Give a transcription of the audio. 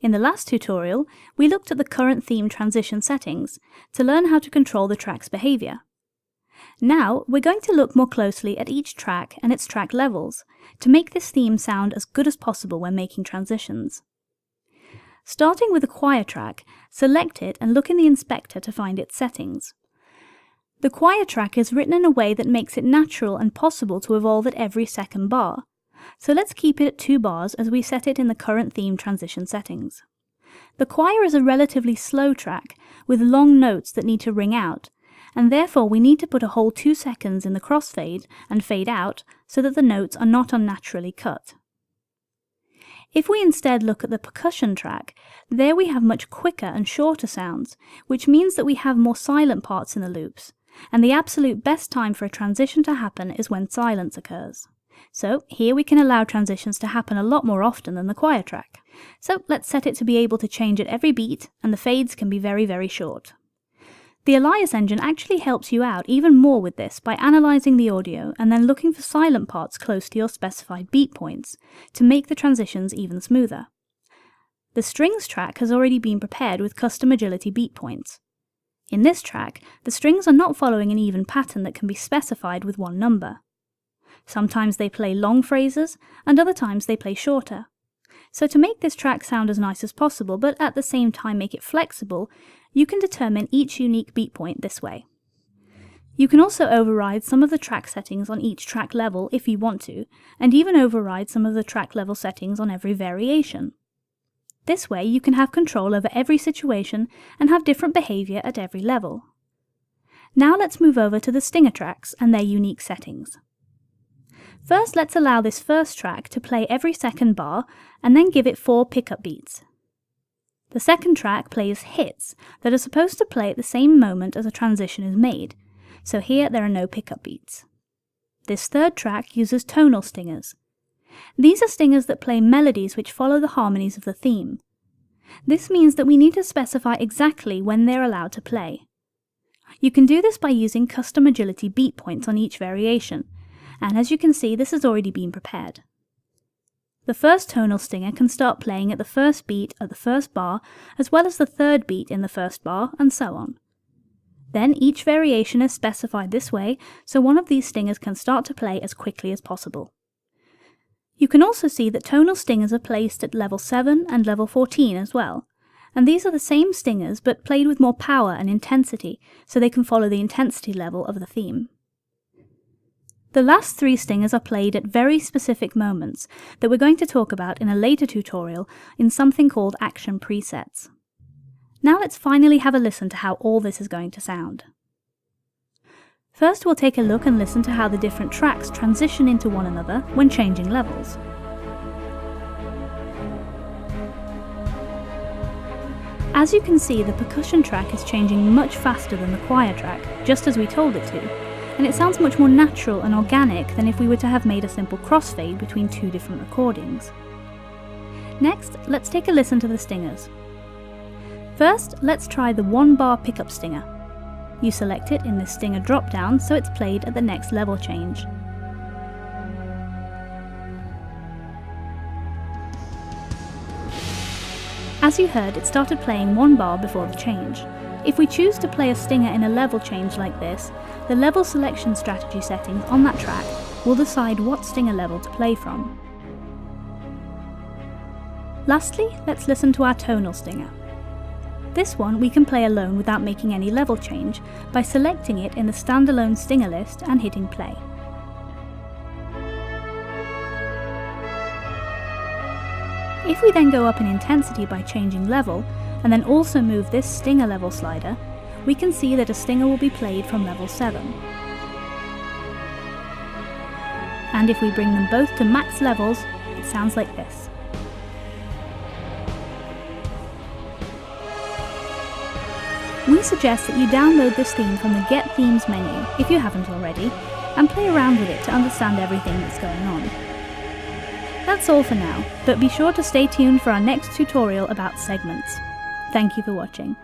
In the last tutorial, we looked at the current theme transition settings to learn how to control the track's behavior. Now, we're going to look more closely at each track and its track levels to make this theme sound as good as possible when making transitions. Starting with the choir track, select it and look in the inspector to find its settings. The choir track is written in a way that makes it natural and possible to evolve at every second bar, so let's keep it at 2 bars as we set it in the current theme transition settings. The choir is a relatively slow track with long notes that need to ring out, and therefore we need to put a whole 2 seconds in the crossfade and fade out so that the notes are not unnaturally cut. If we instead look at the percussion track, there we have much quicker and shorter sounds, which means that we have more silent parts in the loops, and the absolute best time for a transition to happen is when silence occurs. So here we can allow transitions to happen a lot more often than the choir track. So let's set it to be able to change at every beat, and the fades can be very, very short. The Elias engine actually helps you out even more with this by analysing the audio and then looking for silent parts close to your specified beat points to make the transitions even smoother. The strings track has already been prepared with custom agility beat points. In this track, the strings are not following an even pattern that can be specified with one number. Sometimes they play long phrases, and other times they play shorter. So to make this track sound as nice as possible, but at the same time make it flexible, you can determine each unique beat point this way. You can also override some of the track settings on each track level if you want to, and even override some of the track level settings on every variation. This way you can have control over every situation and have different behaviour at every level. Now let's move over to the Stinger tracks and their unique settings. First, let's allow this first track to play every second bar and then give it 4 pickup beats. The second track plays hits that are supposed to play at the same moment as a transition is made, so here there are no pickup beats. This third track uses tonal stingers. These are stingers that play melodies which follow the harmonies of the theme. This means that we need to specify exactly when they're allowed to play. You can do this by using custom agility beat points on each variation, and as you can see, this has already been prepared. The first tonal stinger can start playing at the first beat of the first bar, as well as the third beat in the first bar, and so on. Then each variation is specified this way, so one of these stingers can start to play as quickly as possible. You can also see that tonal stingers are placed at level 7 and level 14 as well, and these are the same stingers but played with more power and intensity, so they can follow the intensity level of the theme. The last 3 stingers are played at very specific moments that we're going to talk about in a later tutorial in something called action presets. Now let's finally have a listen to how all this is going to sound. First, we'll take a look and listen to how the different tracks transition into one another when changing levels. As you can see, the percussion track is changing much faster than the choir track, just as we told it to, and it sounds much more natural and organic than if we were to have made a simple crossfade between 2 different recordings. Next, let's take a listen to the stingers. First, let's try the 1-bar pickup stinger. You select it in this stinger drop-down so it's played at the next level change. As you heard, it started playing 1 bar before the change. If we choose to play a stinger in a level change like this, the level selection strategy settings on that track will decide what stinger level to play from. Lastly, let's listen to our tonal stinger. This one we can play alone without making any level change by selecting it in the standalone stinger list and hitting play. If we then go up in intensity by changing level, and then also move this stinger level slider, we can see that a stinger will be played from level 7. And if we bring them both to max levels, it sounds like this. We suggest that you download this theme from the Get Themes menu, if you haven't already, and play around with it to understand everything that's going on. That's all for now, but be sure to stay tuned for our next tutorial about segments. Thank you for watching.